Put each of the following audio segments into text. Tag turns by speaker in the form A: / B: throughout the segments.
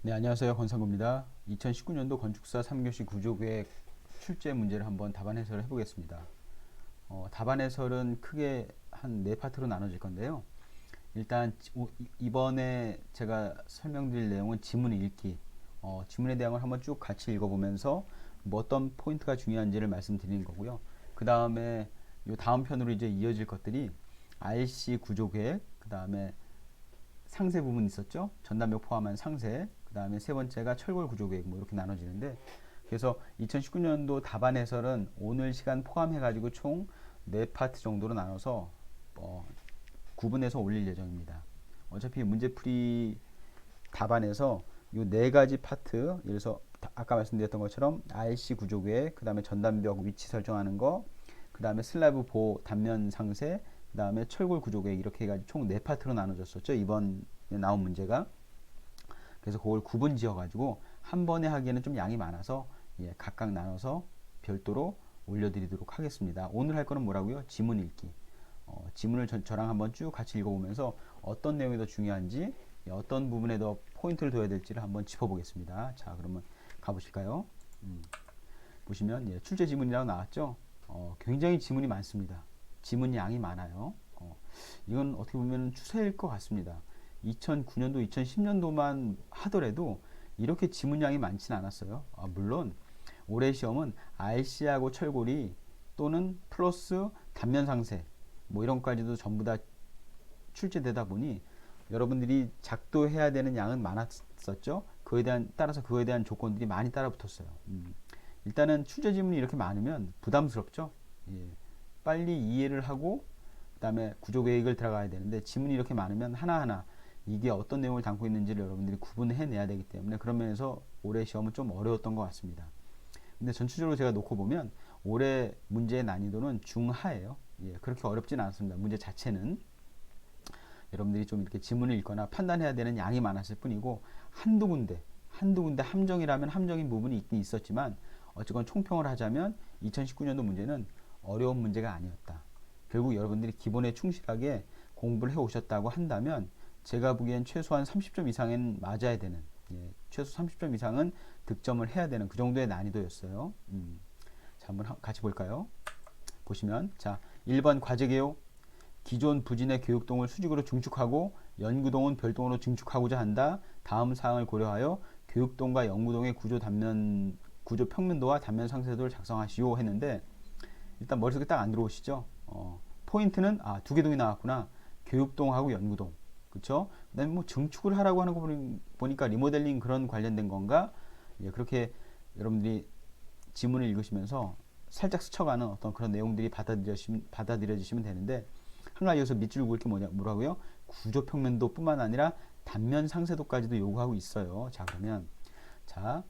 A: 네, 안녕하세요. 권상구입니다. 2019년도 건축사 3교시 구조계획 출제 문제를 한번 답안 해설을 해보겠습니다. 답안 해설은 크게 한 네 파트로 나눠질 건데요. 일단 이번에 제가 설명드릴 내용은 지문 읽기, 지문의 내용을 한번 쭉 같이 읽어보면서 뭐 어떤 포인트가 중요한지를 말씀드리는 거고요. 그 다음에 이 다음 편으로 이제 이어질 것들이 RC 구조계획, 그 다음에 상세 부분 있었죠. 전담벽 포함한 상세, 그 다음에 세 번째가 철골 구조계획, 뭐 이렇게 나눠지는데, 그래서 2019년도 답안 해설은 오늘 시간 포함해가지고 총 4파트 정도로 나눠서 구분해서 올릴 예정입니다. 어차피 문제풀이 답안에서 이 4가지 파트, 예를 들어서 아까 말씀드렸던 것처럼 RC 구조계획, 그 다음에 전담벽 위치 설정하는 거, 그 다음에 슬라브 보호 단면 상세, 그 다음에 철골 구조계획, 이렇게 해가지고 총 4파트로 나눠졌었죠. 이번에 나온 문제가. 그래서 그걸 구분 지어가지고 한 번에 하기에는 좀 양이 많아서 각각 나눠서 별도로 올려드리도록 하겠습니다. 오늘 할 거는 뭐라고요? 지문 읽기. 지문을 저랑 한번 쭉 같이 읽어보면서 어떤 내용이 더 중요한지, 어떤 부분에 더 포인트를 둬야 될지를 한번 짚어보겠습니다. 자, 그러면 가보실까요? 보시면 출제 지문이라고 나왔죠? 굉장히 지문이 많습니다. 지문 양이 많아요. 이건 어떻게 보면 추세일 것 같습니다. 2009년도, 2010년도만 하더라도 이렇게 지문량이 많지는 않았어요. 물론 올해 시험은 RC하고 철골이 또는 플러스 단면 상세 뭐 이런 것까지도 전부 다 출제되다 보니 여러분들이 작도해야 되는 양은 많았었죠. 따라서 그거에 대한 조건들이 많이 따라붙었어요. 일단은 출제 지문이 이렇게 많으면 부담스럽죠. 예. 빨리 이해를 하고 그 다음에 구조 계획을 들어가야 되는데 지문이 이렇게 많으면 하나하나 이게 어떤 내용을 담고 있는지를 여러분들이 구분해내야 되기 때문에 그런 면에서 올해 시험은 좀 어려웠던 것 같습니다. 근데 전체적으로 제가 놓고 보면 올해 문제의 난이도는 중하예요. 예, 그렇게 어렵진 않습니다. 문제 자체는 여러분들이 좀 이렇게 지문을 읽거나 판단해야 되는 양이 많았을 뿐이고 한두 군데 함정이라면 함정인 부분이 있긴 있었지만 어쨌건 총평을 하자면 2019년도 문제는 어려운 문제가 아니었다. 결국 여러분들이 기본에 충실하게 공부를 해 오셨다고 한다면 제가 보기엔 최소한 30점 이상은 맞아야 되는, 최소 30점 이상은 득점을 해야 되는 그 정도의 난이도였어요. 자, 한번 같이 볼까요? 보시면 자, 1번 과제개요. 기존 부진의 교육동을 수직으로 중축하고 연구동은 별동으로 증축하고자 한다. 다음 사항을 고려하여 교육동과 연구동의 구조 평면도와 단면 상세도를 작성하시오 했는데 일단 머릿속에 딱 안 들어오시죠? 포인트는 두 개 동이 나왔구나. 교육동하고 연구동. 그쵸? 그 다음에 뭐 증축을 하라고 하는 거 보니까 리모델링 그런 관련된 건가? 그렇게 여러분들이 지문을 읽으시면서 살짝 스쳐가는 어떤 그런 내용들이 받아들여지시면 되는데 한 가지 여기서 밑줄 그을 게 뭐라고요? 구조 평면도 뿐만 아니라 단면 상세도까지도 요구하고 있어요. 자, 그러면 자,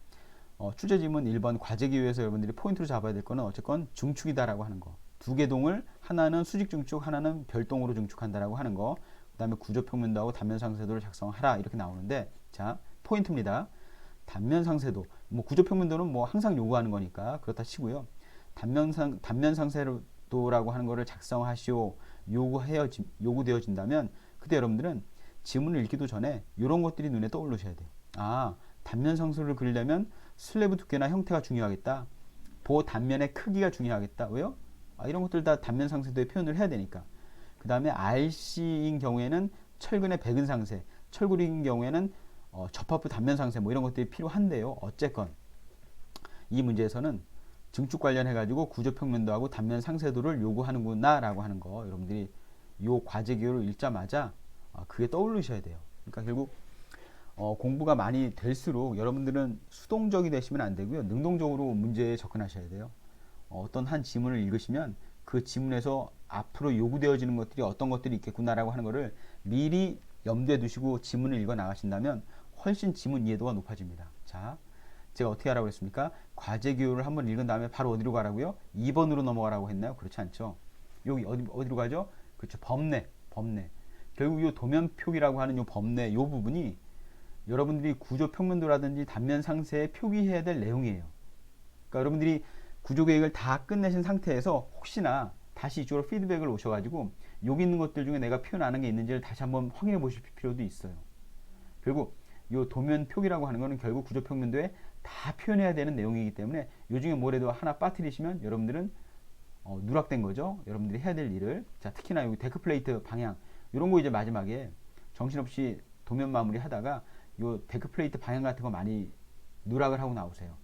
A: 출제 지문 1번 과제 기호에서 여러분들이 포인트로 잡아야 될 거는 어쨌건 중축이다라고 하는 거. 두 개 동을 하나는 수직 중축, 하나는 별동으로 중축한다라고 하는 거. 그다음에 구조 평면도하고 단면 상세도를 작성하라 이렇게 나오는데 자, 포인트입니다. 단면 상세도, 뭐 구조 평면도는 뭐 항상 요구하는 거니까 그렇다 치고요. 단면 상세도라고 하는 거를 작성하시오 요구되어진다면 그때 여러분들은 지문을 읽기도 전에 이런 것들이 눈에 떠오르셔야 돼요. 단면 상세를 그리려면 슬래브 두께나 형태가 중요하겠다. 보호 단면의 크기가 중요하겠다. 왜요? 이런 것들 다 단면 상세도에 표현을 해야 되니까. 그 다음에 RC인 경우에는 철근의 백은 상세, 철골인 경우에는 접합부 단면 상세 뭐 이런 것들이 필요한데요. 어쨌건 이 문제에서는 증축 관련해가지고 구조 평면도하고 단면 상세도를 요구하는구나라고 하는 거 여러분들이 요 과제 기호를 읽자마자 그게 떠오르셔야 돼요. 그러니까 결국 공부가 많이 될수록 여러분들은 수동적이 되시면 안 되고요. 능동적으로 문제에 접근하셔야 돼요. 어떤 한 지문을 읽으시면 그 지문에서 앞으로 요구되어지는 것들이 어떤 것들이 있겠구나라고 하는 것을 미리 염두에 두시고 지문을 읽어 나가신다면 훨씬 지문 이해도가 높아집니다. 자, 제가 어떻게 하라고 했습니까? 과제 기호를 한번 읽은 다음에 바로 어디로 가라고요? 2번으로 넘어가라고 했나요? 그렇지 않죠. 여기 어디로 가죠? 그렇죠. 범례. 결국 이 도면 표기라고 하는 이 범례, 이 부분이 여러분들이 구조 평면도라든지 단면 상세에 표기해야 될 내용이에요. 그러니까 여러분들이 구조 계획을 다 끝내신 상태에서 혹시나 다시 이쪽으로 피드백을 오셔가지고 여기 있는 것들 중에 내가 표현하는 게 있는지를 다시 한번 확인해 보실 필요도 있어요. 결국 요 도면 표기라고 하는 거는 결국 구조평면도에 다 표현해야 되는 내용이기 때문에 요 중에 뭐래도 하나 빠뜨리시면 여러분들은 누락된 거죠. 여러분들이 해야 될 일을. 자, 특히나 여기 데크 플레이트 방향 이런 거 이제 마지막에 정신없이 도면 마무리 하다가 요 데크 플레이트 방향 같은 거 많이 누락을 하고 나오세요.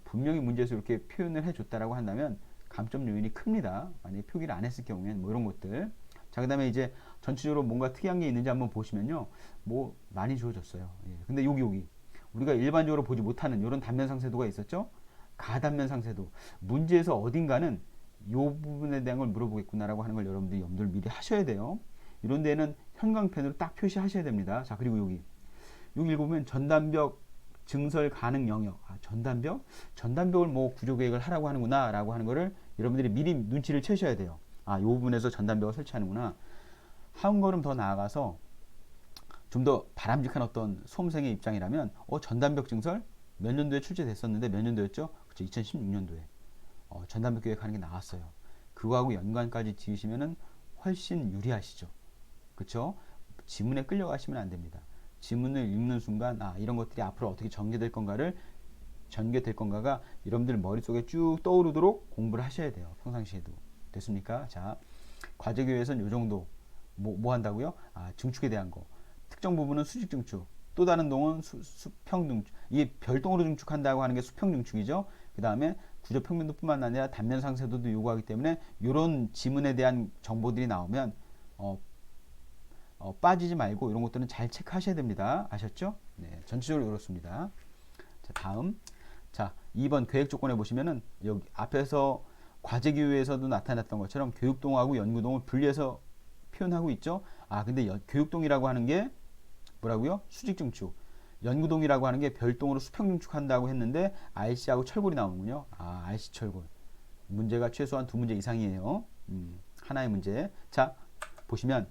A: 분명히 문제에서 이렇게 표현을 해줬다라고 한다면 감점 요인이 큽니다. 만약에 표기를 안 했을 경우에는 뭐 이런 것들. 자, 그 다음에 이제 전체적으로 뭔가 특이한 게 있는지 한번 보시면요. 뭐 많이 주어졌어요. 예. 근데 여기 우리가 일반적으로 보지 못하는 이런 단면 상세도가 있었죠. 가단면 상세도. 문제에서 어딘가는 이 부분에 대한 걸 물어보겠구나라고 하는 걸 여러분들이 염두를 미리 하셔야 돼요. 이런 데는 현광펜으로 딱 표시하셔야 됩니다. 자, 그리고 여기 읽어보면 전단벽 증설 가능 영역. 아, 전단벽을 뭐 구조 계획을 하라고 하는구나 라고 하는 거를 여러분들이 미리 눈치를 채셔야 돼요. 아, 이 부분에서 전단벽을 설치하는구나. 한 걸음 더 나아가서 좀 더 바람직한 어떤 수험생의 입장이라면 전단벽 증설 몇 년도에 출제됐었는데 몇 년도였죠? 그렇죠. 2016년도에 전단벽 계획하는 게 나왔어요. 그거하고 연관까지 지으시면은 훨씬 유리하시죠. 그렇죠? 지문에 끌려가시면 안 됩니다. 지문을 읽는 순간 이런 것들이 앞으로 어떻게 전개될 건가가 여러분들 머릿속에 쭉 떠오르도록 공부를 하셔야 돼요. 평상시에도. 됐습니까? 자, 과제교회에서는 요 정도 뭐 한다고요? 증축에 대한 거. 특정 부분은 수직 증축, 또 다른 동은 수평 증축. 이게 별동으로 증축한다고 하는 게 수평 증축이죠. 그 다음에 구조 평면도뿐만 아니라 단면 상세도도 요구하기 때문에 이런 지문에 대한 정보들이 나오면 빠지지 말고 이런 것들은 잘 체크하셔야 됩니다. 아셨죠? 네, 전체적으로 이렇습니다. 자, 다음. 자, 2번 계획 조건에 보시면은 여기 앞에서 과제기후에서도 나타났던 것처럼 교육동하고 연구동을 분리해서 표현하고 있죠. 근데 교육동이라고 하는 게 뭐라고요? 수직 증축. 연구동이라고 하는 게 별동으로 수평 증축한다고 했는데 RC하고 철골이 나오는군요. RC 철골. 문제가 최소한 2문제 이상이에요. 하나의 문제. 자, 보시면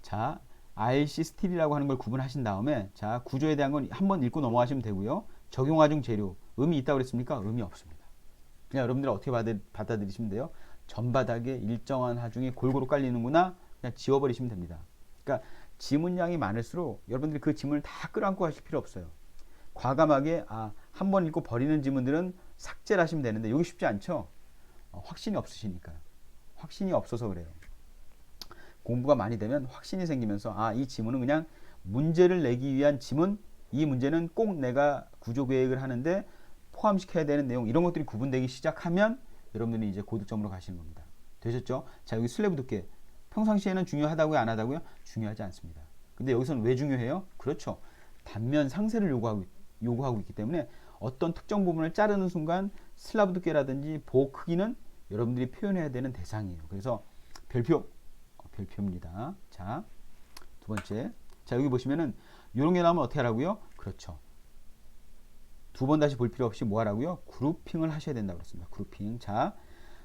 A: 자, RC 스틸이라고 하는 걸 구분하신 다음에 자, 구조에 대한 건 한번 읽고 넘어가시면 되고요. 적용하중 재료. 음이 있다고 그랬습니까? 음이 없습니다. 그냥 여러분들 어떻게 받아들이시면 돼요? 전바닥에 일정한 하중이 골고루 깔리는구나. 그냥 지워버리시면 됩니다. 그러니까 지문량이 많을수록 여러분들이 그 지문을 다 끌어안고 하실 필요 없어요. 과감하게 한 번 읽고 버리는 지문들은 삭제를 하시면 되는데 여기 쉽지 않죠? 확신이 없으시니까. 확신이 없어서 그래요. 공부가 많이 되면 확신이 생기면서 이 지문은 그냥 문제를 내기 위한 지문, 이 문제는 꼭 내가 구조 계획을 하는데 포함시켜야 되는 내용, 이런 것들이 구분되기 시작하면 여러분들이 이제 고득점으로 가시는 겁니다. 되셨죠? 자, 여기 슬래브 두께. 평상시에는 중요하다고요? 안 하다고요? 중요하지 않습니다. 근데 여기서는 왜 중요해요? 그렇죠. 단면 상세를 요구하고 있기 때문에 어떤 특정 부분을 자르는 순간 슬라브 두께라든지 보 크기는 여러분들이 표현해야 되는 대상이에요. 그래서 별표입니다. 자, 두 번째. 자, 여기 보시면은 이런 게 나오면 어떻게 하라고요? 그렇죠. 두 번 다시 볼 필요 없이 뭐 하라고요? 그룹핑을 하셔야 된다고 그랬습니다. 그룹핑. 자,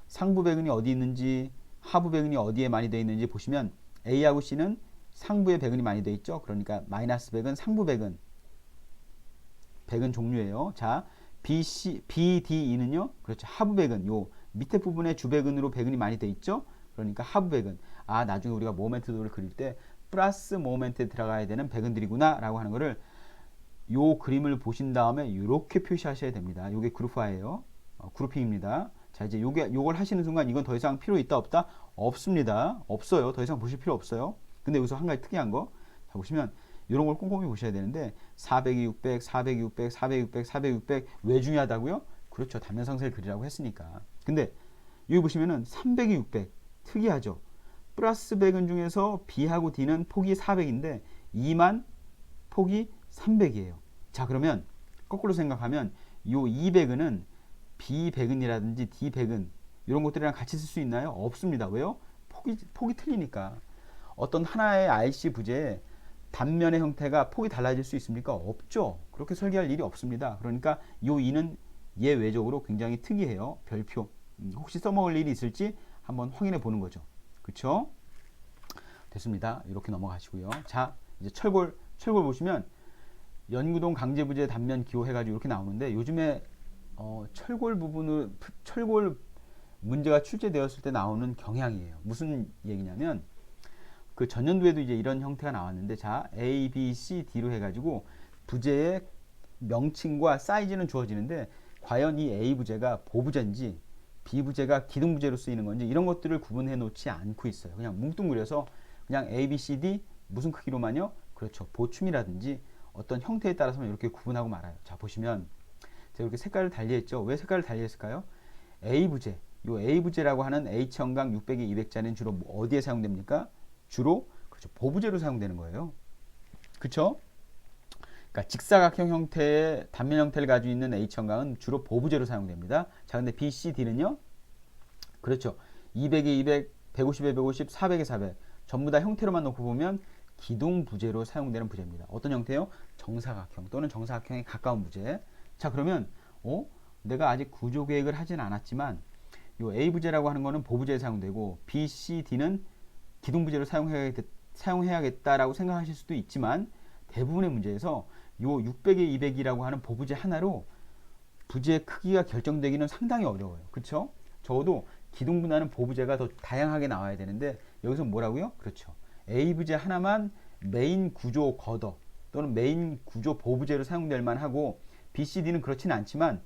A: 상부 배근이 어디 있는지, 하부 배근이 어디에 많이 되어 있는지 보시면 A하고 C는 상부에 배근이 많이 되어 있죠. 그러니까 마이너스 배근, 상부 배근 종류예요. 자, BDE는요. 그렇죠. 하부 배근. 요 밑에 부분에 주배근으로 배근이 많이 되어 있죠. 그러니까 하부 배근. 나중에 우리가 모멘트도를 그릴 때 플러스 모멘트에 들어가야 되는 배근들이구나 라고 하는 거를 요 그림을 보신 다음에 이렇게 표시하셔야 됩니다. 요게 그룹화예요. 그룹핑입니다. 자, 이제 요걸 하시는 순간 이건 더 이상 필요 있다 없다? 없습니다. 없어요. 더 이상 보실 필요 없어요. 근데 여기서 한 가지 특이한 거. 자, 보시면 이런 걸 꼼꼼히 보셔야 되는데 400이 600, 400이 600, 400이 600, 400이 600 왜 중요하다고요? 그렇죠. 단면 상세를 그리라고 했으니까. 근데 여기 보시면은 300이 600 특이하죠. 플러스 배근 중에서 B하고 D는 폭이 400인데 2만 폭이 300이에요. 자, 그러면 거꾸로 생각하면 요 200은 B 배근이라든지 D 배근 이런 것들이랑 같이 쓸 수 있나요? 없습니다. 왜요? 폭이 틀리니까. 어떤 하나의 RC 부재에 단면의 형태가 폭이 달라질 수 있습니까? 없죠. 그렇게 설계할 일이 없습니다. 그러니까 요 2는 예외적으로 굉장히 특이해요. 별표. 혹시 써먹을 일이 있을지 한번 확인해 보는 거죠. 그쵸? 됐습니다. 이렇게 넘어가시고요. 자, 이제 철골 보시면 연구동 강제부재 단면 기호 해가지고 이렇게 나오는데 요즘에 철골 문제가 출제되었을 때 나오는 경향이에요. 무슨 얘기냐면 그 전년도에도 이제 이런 형태가 나왔는데 자, A, B, C, D로 해가지고 부재의 명칭과 사이즈는 주어지는데 과연 이 A 부재가 보부재인지 B 부재가 기둥부재로 쓰이는 건지 이런 것들을 구분해 놓지 않고 있어요. 그냥 뭉뚱그려서 그냥 A, B, C, D 무슨 크기로만요? 그렇죠. 보충이라든지 어떤 형태에 따라서만 이렇게 구분하고 말아요. 자, 보시면 제가 이렇게 색깔을 달리했죠. 왜 색깔을 달리했을까요? A 부재, 요 A 부재라고 하는 H형광 600에 200자는 주로 어디에 사용됩니까? 주로 그렇죠. 보부재로 사용되는 거예요. 그렇죠? 그러니까 직사각형 형태의 단면 형태를 가지고 있는 H형광은 주로 보부재로 사용됩니다. 자, 근데 B, C, D는요? 그렇죠. 200에 200, 150에 150, 400에 400 전부 다 형태로만 놓고 보면 기둥 부재로 사용되는 부재입니다. 어떤 형태요? 정사각형 또는 정사각형에 가까운 부재. 자, 그러면 내가 아직 구조 계획을 하진 않았지만 요 A 부재라고 하는 거는 보부재에 사용되고 B, C, D는 기둥 부재로 사용해야겠다라고 생각하실 수도 있지만 대부분의 문제에서 요 600에 200이라고 하는 보부재 하나로 부재의 크기가 결정되기는 상당히 어려워요. 그렇죠? 적어도 기둥보다는 보부재가 더 다양하게 나와야 되는데 여기서 뭐라고요? 그렇죠. A 부재 하나만 메인 구조 걷어 또는 메인 구조 보부재로 사용될 만하고 B, C, D는 그렇지는 않지만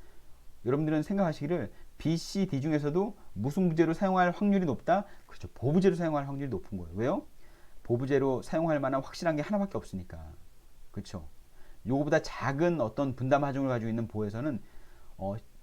A: 여러분들은 생각하시기를 B, C, D 중에서도 무슨 부재로 사용할 확률이 높다? 그렇죠. 보부재로 사용할 확률이 높은 거예요. 왜요? 보부재로 사용할 만한 확실한 게 하나밖에 없으니까. 그렇죠. 요거보다 작은 어떤 분담 하중을 가지고 있는 보에서는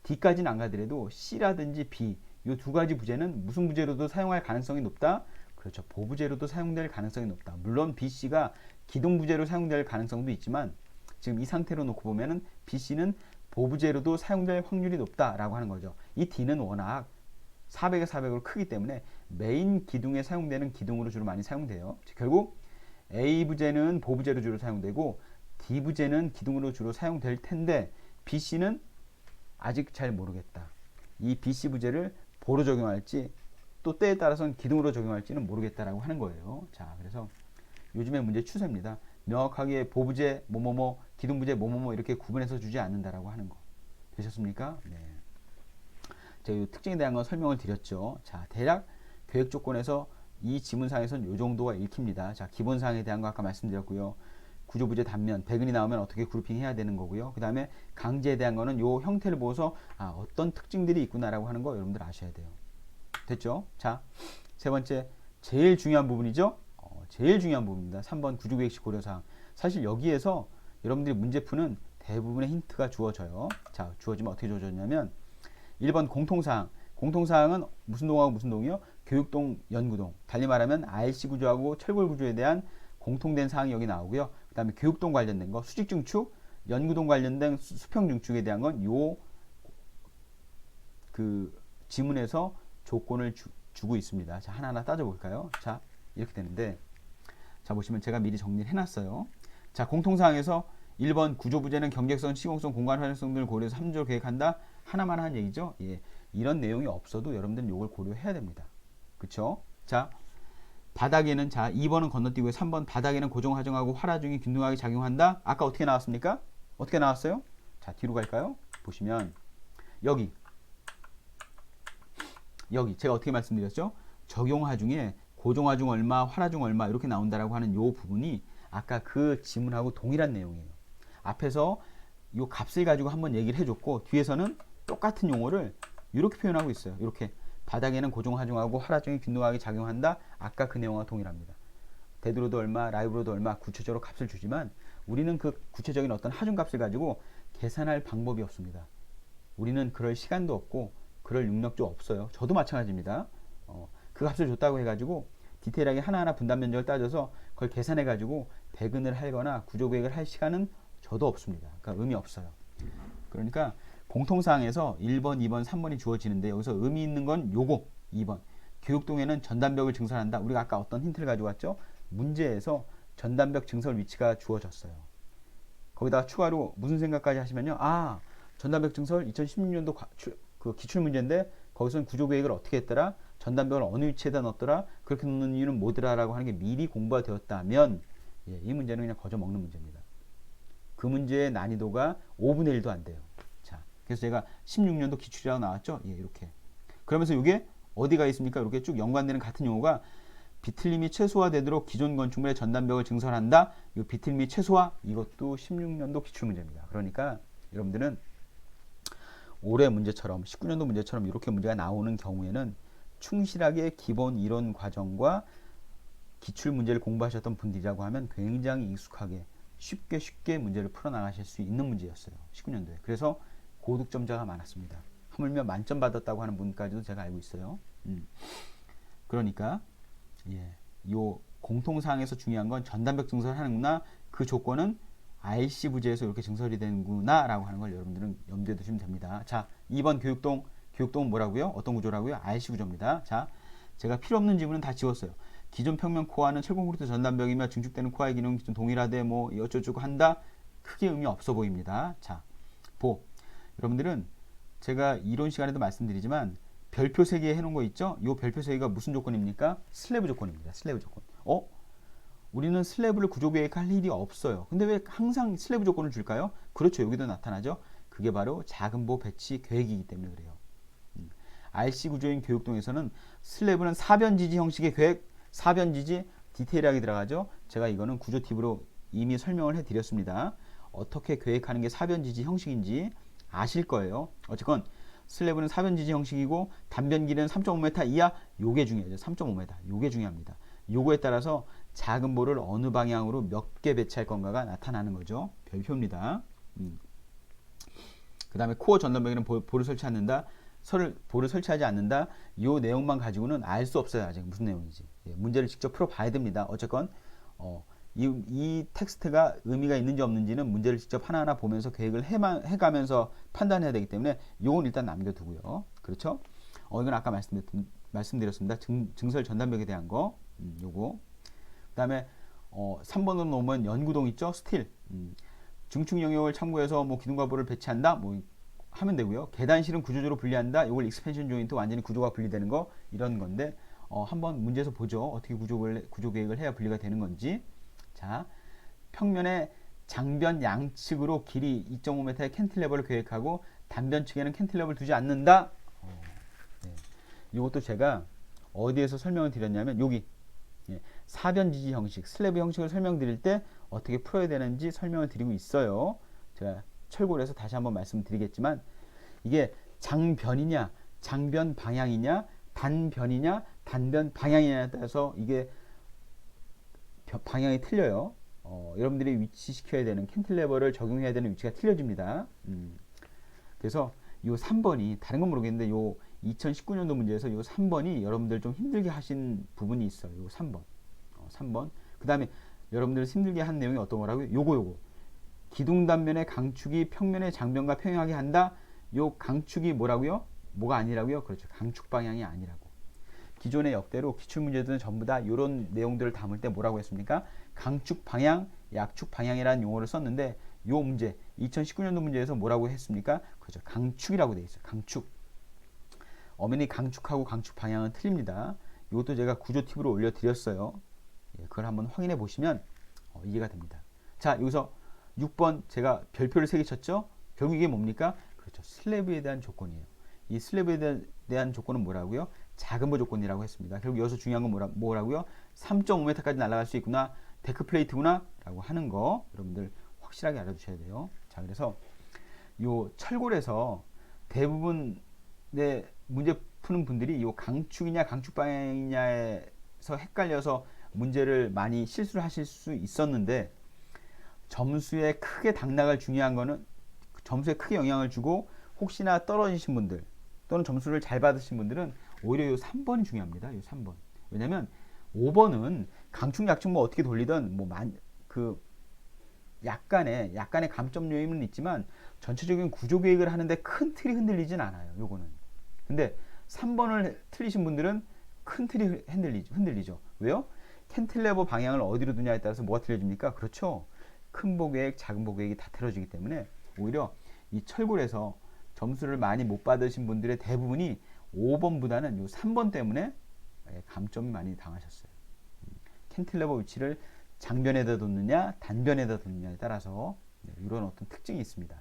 A: D까지는 안 가더라도 C라든지 B 이 두 가지 부재는 무슨 부재로도 사용할 가능성이 높다? 그렇죠. 보부재로도 사용될 가능성이 높다. 물론 B, C가 기둥 부재로 사용될 가능성도 있지만 지금 이 상태로 놓고 보면은 B, C는 보부재로도 사용될 확률이 높다라고 하는 거죠. 이 D는 워낙 400에 400으로 크기 때문에 메인 기둥에 사용되는 기둥으로 주로 많이 사용돼요. 결국 A 부재는 보부재로 주로 사용되고 D 부재는 기둥으로 주로 사용될 텐데 B, C는 아직 잘 모르겠다. 이 B, C 부재를 보로 적용할지 또 때에 따라서는 기둥으로 적용할지는 모르겠다라고 하는 거예요. 자, 그래서 요즘의 문제 추세입니다. 명확하게 보부재 뭐뭐뭐 기둥부재 뭐뭐뭐 이렇게 구분해서 주지 않는다라고 하는 거. 되셨습니까? 네. 제가 이 특징에 대한 건 설명을 드렸죠. 자, 대략 계획 조건에서 이 지문상에서는 이 정도가 읽힙니다. 자, 기본사항에 대한 거 아까 말씀드렸고요. 구조부재 단면, 백은이 나오면 어떻게 그룹핑 해야 되는 거고요. 그 다음에 강제에 대한 거는 요 형태를 보고서 어떤 특징들이 있구나라고 하는 거 여러분들 아셔야 돼요. 됐죠? 자, 세 번째, 제일 중요한 부분이죠. 제일 중요한 부분입니다. 3번 구조계획식 고려사항. 사실 여기에서 여러분들이 문제 푸는 대부분의 힌트가 주어져요. 자, 주어지면 어떻게 주어졌냐면 1번 공통사항. 공통사항은 무슨 동하고 무슨 동이요? 교육동, 연구동. 달리 말하면 RC 구조하고 철골 구조에 대한 공통된 사항이 여기 나오고요. 그 다음에 교육동 관련된 거, 수직중축, 연구동 관련된 수평중축에 대한 건 지문에서 조건을 주고 있습니다. 자, 하나하나 따져볼까요? 자, 이렇게 되는데, 자, 보시면 제가 미리 정리를 해놨어요. 자, 공통사항에서 1번 구조부재는 경제성, 시공성, 공간 활용성 등을 고려해서 함정을 계획한다. 하나만 한 얘기죠. 예, 이런 내용이 없어도 여러분들은 이걸 고려해야 됩니다. 그쵸? 자, 바닥에는, 자, 2번은 건너뛰고요. 3번 바닥에는 고정하중하고 활하중이 균등하게 작용한다. 아까 어떻게 나왔습니까? 어떻게 나왔어요? 자, 뒤로 갈까요? 보시면 여기 제가 어떻게 말씀드렸죠? 적용하중에 고정하중 얼마, 활하중 얼마 이렇게 나온다라고 하는 요 부분이 아까 그 지문하고 동일한 내용이에요. 앞에서 요 값을 가지고 한번 얘기를 해줬고 뒤에서는 똑같은 용어를 이렇게 표현하고 있어요. 이렇게 바닥에는 고정하중하고 활하중이 균등하게 작용한다. 아까 그 내용과 동일합니다. 데드로드 얼마, 라이브로드 얼마 구체적으로 값을 주지만 우리는 그 구체적인 어떤 하중 값을 가지고 계산할 방법이 없습니다. 우리는 그럴 시간도 없고 그럴 능력도 없어요. 저도 마찬가지입니다. 그 값을 줬다고 해가지고 디테일하게 하나하나 분담 면적을 따져서 그걸 계산해가지고 배근을 하거나 구조계획을 할 시간은 저도 없습니다. 그러니까 의미 없어요. 그러니까 공통사항에서 1번, 2번, 3번이 주어지는데 여기서 의미 있는 건 요거 2번. 교육동에는 전단벽을 증설한다. 우리가 아까 어떤 힌트를 가지고 왔죠? 문제에서 전단벽 증설 위치가 주어졌어요. 거기다가 추가로 무슨 생각까지 하시면요. 전단벽 증설 2016년도 그 기출문제인데 거기서는 구조계획을 어떻게 했더라? 전단벽을 어느 위치에다 넣었더라? 그렇게 넣는 이유는 뭐더라? 라고 하는 게 미리 공부가 되었다면 이 문제는 그냥 거저 먹는 문제입니다. 그 문제의 난이도가 5분의 1도 안 돼요. 자, 그래서 제가 16년도 기출이라고 나왔죠? 이렇게. 그러면서 이게 어디가 있습니까? 이렇게 쭉 연관되는 같은 용어가 비틀림이 최소화되도록 기존 건축물의 전단벽을 증설한다. 이 비틀림이 최소화, 이것도 16년도 기출문제입니다. 그러니까 여러분들은 올해 문제처럼 19년도 문제처럼 이렇게 문제가 나오는 경우에는 충실하게 기본 이론 과정과 기출 문제를 공부하셨던 분들이라고 하면 굉장히 익숙하게 쉽게 문제를 풀어나가실 수 있는 문제였어요. 19년도에. 그래서 고득점자가 많았습니다. 하물며 만점 받았다고 하는 분까지도 제가 알고 있어요. 그러니까 요 공통사항에서 중요한 건 전단벽 증설하는구나. 그 조건은 RC 부재에서 이렇게 증설이 되는구나 라고 하는 걸 여러분들은 염두에 두시면 됩니다. 자, 2번 교육동은 뭐라고요? 어떤 구조라고요? RC 구조입니다. 자, 제가 필요 없는 지문은 다 지웠어요. 기존 평면 코어는 철공크리트 전단벽이며 증축되는 코어의 기능은 기존 동일하되 뭐 어쩌고저쩌고 한다. 크게 의미 없어 보입니다. 자, 여러분들은 제가 이론 시간에도 말씀드리지만 별표 3개 해놓은 거 있죠? 이 별표 3개가 무슨 조건입니까? 슬래브 조건입니다. 슬래브 조건. 우리는 슬래브를 구조계획할 일이 없어요. 근데 왜 항상 슬래브 조건을 줄까요? 그렇죠. 여기도 나타나죠. 그게 바로 작은보 배치 계획이기 때문에 그래요. RC 구조인 교육동에서는 슬래브는 사변지지 형식의 계획, 사변지지 디테일하게 들어가죠. 제가 이거는 구조 팁으로 이미 설명을 해드렸습니다. 어떻게 계획하는 게 사변지지 형식인지 아실 거예요. 어쨌건 슬래브는 사변지지 형식이고 단변 길이는 3.5m 이하. 요게 중요하죠. 3.5m. 요게 중요합니다. 요거에 따라서 작은 볼을 어느 방향으로 몇 개 배치할 건가가 나타나는 거죠. 별표입니다. 그 다음에 코어 전단벽에는 볼을 설치 않는다. 볼을 설치하지 않는다. 이 내용만 가지고는 알 수 없어요. 아직 무슨 내용인지. 문제를 직접 풀어봐야 됩니다. 어쨌건 이 텍스트가 의미가 있는지 없는지는 문제를 직접 하나하나 보면서 계획을 해가면서 판단해야 되기 때문에 이건 일단 남겨두고요. 그렇죠? 이건 아까 말씀드렸습니다. 증설 전단벽에 대한 거. 요거. 그 다음에 3번으로 놓으면 연구동 있죠? 스틸. 중축 영역을 참고해서 뭐 기둥과 볼을 배치한다. 뭐 하면 되고요. 계단실은 구조적으로 분리한다. 이걸 익스펜션 조인트 완전히 구조가 분리되는 거 이런 건데 한번 문제에서 보죠. 어떻게 구조 계획을 해야 분리가 되는 건지. 자, 평면의 장변 양측으로 길이 2.5m의 캔틸레버를 계획하고 단변 측에는 캔틸레버를 두지 않는다. 이것도 제가 어디에서 설명을 드렸냐면 여기 사변지지 형식, 슬래브 형식을 설명드릴 때 어떻게 풀어야 되는지 설명을 드리고 있어요. 제가 철골을 해서 다시 한번 말씀드리겠지만 이게 장변이냐, 장변 방향이냐, 단변이냐, 단변 방향이냐에 따라서 이게 방향이 틀려요. 여러분들이 위치시켜야 되는 캔틸레버를 적용해야 되는 위치가 틀려집니다. 그래서 요 3번이 다른 건 모르겠는데 요 2019년도 문제에서 요 3번이 여러분들 좀 힘들게 하신 부분이 있어요. 요 3번. 3번. 그 다음에 여러분들 힘들게 한 내용이 어떤 거라고요? 요거. 기둥 단면의 강축이 평면의 장변과 평행하게 한다. 요 강축이 뭐라고요? 뭐가 아니라고요? 그렇죠. 강축 방향이 아니라고. 기존의 역대로 기출문제들은 전부 다 이런 내용들을 담을 때 뭐라고 했습니까? 강축 방향, 약축 방향이라는 용어를 썼는데 요 문제 2019년도 문제에서 뭐라고 했습니까? 그렇죠. 강축이라고 되어 있어요. 강축. 엄연히 강축하고 강축 방향은 틀립니다. 이것도 제가 구조 팁으로 올려드렸어요. 그걸 한번 확인해 보시면 이해가 됩니다. 자, 여기서 6번 제가 별표를 3개 쳤죠? 결국 이게 뭡니까? 그렇죠. 슬래브에 대한 조건이에요. 이 슬래브에 대한 조건은 뭐라고요? 작은보 조건이라고 했습니다. 결국 여기서 중요한 건 뭐라고요? 3.5m까지 날아갈 수 있구나. 데크 플레이트구나. 라고 하는 거 여러분들 확실하게 알아두셔야 돼요. 자, 그래서 요 철골에서 대부분의 문제 푸는 분들이 요 강축이냐 강축 방향이냐에서 헷갈려서 문제를 많이 실수를 하실 수 있었는데 점수에 크게 당락을 중요한 거는 점수에 크게 영향을 주고 혹시나 떨어지신 분들 또는 점수를 잘 받으신 분들은 오히려 요 3번이 중요합니다. 요 3번. 왜냐면 5번은 강축 약축 뭐 어떻게 돌리든 약간의 감점 요인은 있지만 전체적인 구조 계획을 하는데 큰 틀이 흔들리진 않아요. 요거는. 근데 3번을 틀리신 분들은 큰 틀이 흔들리죠. 왜요? 캔틸레버 방향을 어디로 두냐에 따라서 뭐가 틀려집니까? 그렇죠. 큰 보 계획, 작은 보 계획이 다 틀어지기 때문에 오히려 이 철골에서 점수를 많이 못 받으신 분들의 대부분이 5번보다는 요 3번 때문에 감점이 많이 당하셨어요. 캔틸레버 위치를 장변에다 뒀느냐 단변에다 뒀느냐에 따라서 이런 어떤 특징이 있습니다.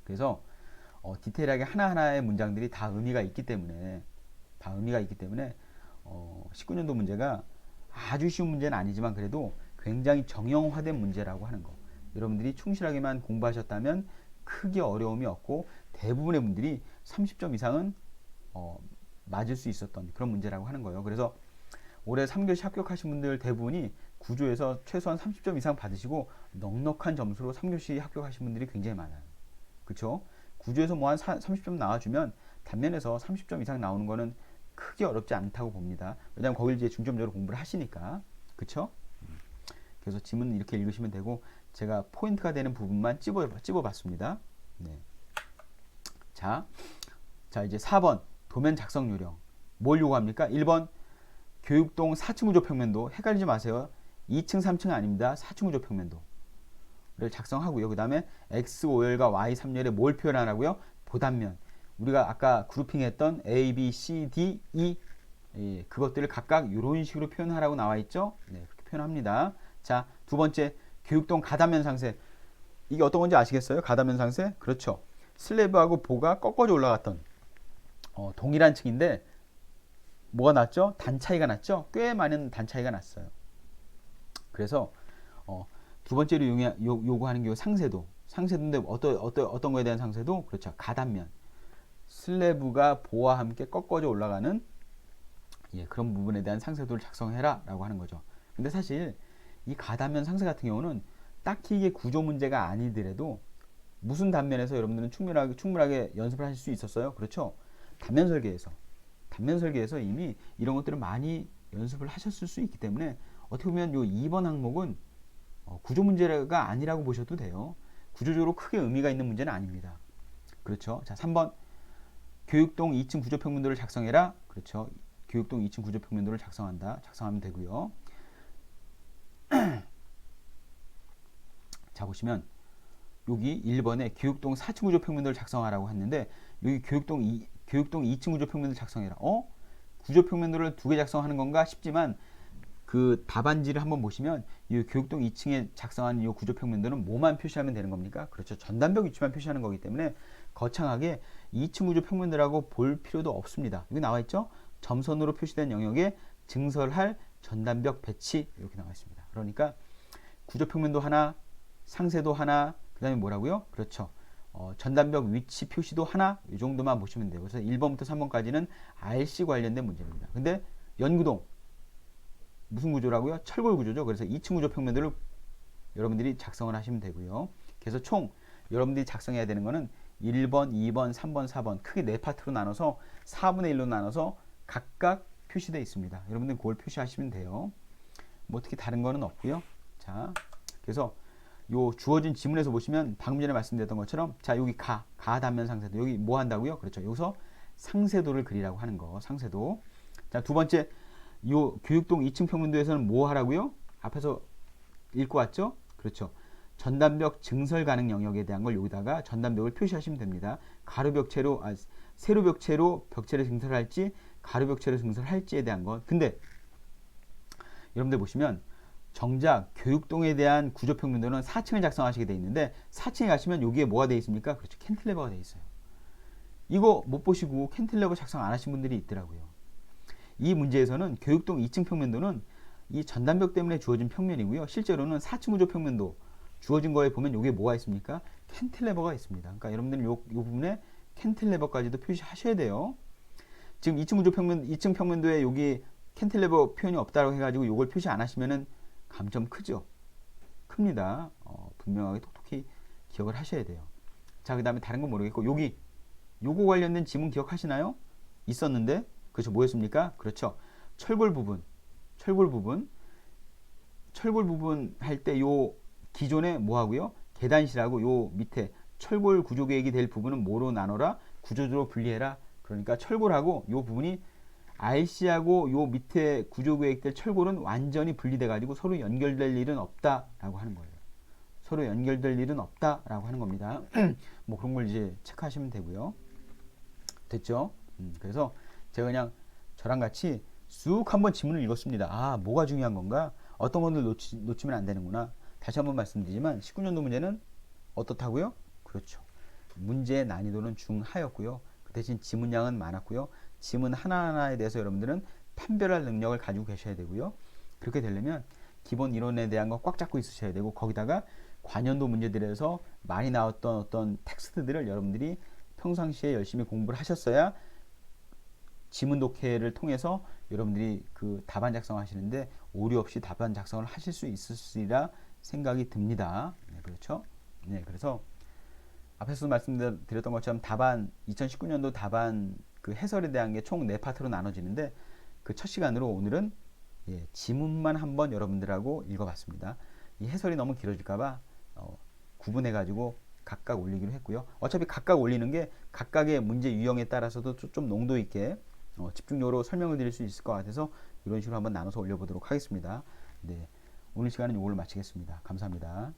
A: 그래서 디테일하게 하나하나의 문장들이 다 의미가 있기 때문에 19년도 문제가 아주 쉬운 문제는 아니지만 그래도 굉장히 정형화된 문제라고 하는 거. 여러분들이 충실하게만 공부하셨다면 크게 어려움이 없고 대부분의 분들이 30점 이상은 맞을 수 있었던 그런 문제라고 하는 거예요. 그래서 올해 3교시 합격하신 분들 대부분이 구조에서 최소한 30점 이상 받으시고 넉넉한 점수로 3교시 합격하신 분들이 굉장히 많아요. 그쵸? 구조에서 뭐 한 30점 나와주면 단면에서 30점 이상 나오는 거는 크게 어렵지 않다고 봅니다. 왜냐하면 거길 이제 중점적으로 공부를 하시니까. 그쵸? 그래서 지문은 이렇게 읽으시면 되고 제가 포인트가 되는 부분만 찝어봤습니다. 네. 자 이제 4번 도면 작성 요령. 뭘 요구합니까? 1번 교육동 4층 구조 평면도. 헷갈리지 마세요. 2층 3층 아닙니다. 4층 구조 평면도를 작성하고요. 그 다음에 X5열과 Y3열에 뭘 표현하라고요? 보단면. 우리가 아까 그룹핑했던 A, B, C, D, E 그것들을 각각 이런 식으로 표현하라고 나와 있죠. 네, 그렇게 표현합니다. 자, 두 번째 교육동 가단면 상세. 이게 어떤 건지 아시겠어요? 가단면 상세? 그렇죠. 슬래브하고 보가 꺾어져 올라갔던 동일한 층인데 뭐가 났죠? 단 차이가 났죠? 꽤 많은 단 차이가 났어요. 그래서 두 번째로 요구하는 게 상세도. 상세도인데 어떤 거에 대한 상세도? 그렇죠. 가단면. 슬래브가 보와 함께 꺾어져 올라가는 그런 부분에 대한 상세도를 작성해라 라고 하는 거죠. 근데 사실 이 가단면 상세 같은 경우는 딱히 이게 구조 문제가 아니더라도 무슨 단면에서 여러분들은 충분하게 연습을 하실 수 있었어요. 그렇죠? 단면 설계에서 이미 이런 것들을 많이 연습을 하셨을 수 있기 때문에 어떻게 보면 이 2번 항목은 구조 문제가 아니라고 보셔도 돼요. 구조적으로 크게 의미가 있는 문제는 아닙니다. 그렇죠? 자, 3번 교육동 2층 구조평면도를 작성해라. 그렇죠? 교육동 2층 구조평면도를 작성하면 되고요. 자, 보시면 여기 1번에 교육동 4층 구조평면도를 작성하라고 했는데 여기 교육동 2층 구조평면도를 작성해라. 구조평면도를 두 개 작성하는 건가 싶지만 그 답안지를 한번 보시면 이 교육동 2층에 작성하는 이 구조평면도는 뭐만 표시하면 되는 겁니까? 그렇죠. 전단벽 위치만 표시하는 거기 때문에 거창하게 2층 구조평면도라고 볼 필요도 없습니다. 여기 나와 있죠? 점선으로 표시된 영역에 증설할 전단벽 배치 이렇게 나와 있습니다. 그러니까 구조평면도 하나, 상세도 하나, 그 다음에 뭐라고요? 그렇죠. 전단벽 위치 표시도 하나, 이 정도만 보시면 돼요. 그래서 1번부터 3번까지는 RC 관련된 문제입니다. 근데 연구동 무슨 구조라고요? 철골 구조죠. 그래서 2층 구조 평면도를 여러분들이 작성을 하시면 되고요. 그래서 총 여러분들이 작성해야 되는 거는 1번, 2번, 3번, 4번 크게 4파트로 나눠서 4분의 1로 나눠서 각각 표시되어 있습니다. 여러분들 그걸 표시하시면 돼요. 뭐 어떻게 다른 거는 없고요. 자, 그래서 요 주어진 지문에서 보시면 방금 전에 말씀드렸던 것처럼 자, 여기 가단면 상세도 여기 뭐 한다고요? 그렇죠. 여기서 상세도를 그리라고 하는 거. 상세도. 자, 두 번째 요 교육동 2층 평면도에서는 뭐 하라고요? 앞에서 읽고 왔죠? 그렇죠. 전단벽 증설 가능 영역에 대한 걸 여기다가 전단벽을 표시하시면 됩니다. 세로벽체로 벽체를 증설할지 가로벽체로 증설할지에 대한 것. 근데 여러분들 보시면 정작 교육동에 대한 구조평면도는 4층을 작성하시게 되어 있는데 4층에 가시면 여기에 뭐가 되어 있습니까? 그렇죠. 캔틸레버가 되어 있어요. 이거 못 보시고 캔틸레버 작성 안 하신 분들이 있더라고요. 이 문제에서는 교육동 2층 평면도는 이 전단벽 때문에 주어진 평면이고요. 실제로는 4층 구조 평면도 주어진 거에 보면 여기에 뭐가 있습니까? 캔틸레버가 있습니다. 그러니까 여러분들은 요 부분에 캔틸레버까지도 표시하셔야 돼요. 지금 2층 평면도에 여기 캔틸레버 표현이 없다고 해가지고 요걸 표시 안 하시면은 감점 크죠? 큽니다. 분명하게 톡톡히 기억을 하셔야 돼요. 자, 그 다음에 다른 건 모르겠고 요거 관련된 지문 기억하시나요? 있었는데 그렇죠. 뭐였습니까? 그렇죠. 철골 부분 할 때 요 기존에 뭐 하고요? 계단실하고 요 밑에 철골 구조계획이 될 부분은 뭐로 나눠라? 구조적으로 분리해라. 그러니까 철골하고 요 부분이 RC하고 요 밑에 구조계획될 철골은 완전히 분리돼 가지고 서로 연결될 일은 없다라고 하는 거예요. 서로 연결될 일은 없다라고 하는 겁니다. 뭐 그런 걸 이제 체크하시면 되고요. 됐죠? 그래서 제가 그냥 저랑 같이 쑥 한번 지문을 읽었습니다. 아, 뭐가 중요한 건가? 어떤 것들 놓치면 안 되는구나. 다시 한번 말씀드리지만 19년도 문제는 어떻다고요? 그렇죠. 문제의 난이도는 중하였고요. 그 대신 지문량은 많았고요. 지문 하나하나에 대해서 여러분들은 판별할 능력을 가지고 계셔야 되고요. 그렇게 되려면 기본 이론에 대한 거 꽉 잡고 있으셔야 되고, 거기다가 관연도 문제들에서 많이 나왔던 어떤 텍스트들을 여러분들이 평상시에 열심히 공부를 하셨어야 지문 독해를 통해서 여러분들이 그 답안 작성하시는데 오류 없이 답안 작성을 하실 수 있으리라 생각이 듭니다. 네, 그렇죠? 네, 그래서 앞에서 말씀드렸던 것처럼 답안 2019년도 답안 그 해설에 대한 게 총 4파트로 나눠지는데, 그 첫 시간으로 오늘은 지문만 한번 여러분들하고 읽어봤습니다. 이 해설이 너무 길어질까봐 구분해가지고 각각 올리기로 했고요. 어차피 각각 올리는 게 각각의 문제 유형에 따라서도 좀 농도 있게 집중적으로 설명을 드릴 수 있을 것 같아서 이런 식으로 한번 나눠서 올려보도록 하겠습니다. 네, 오늘 시간은 이걸로 마치겠습니다. 감사합니다.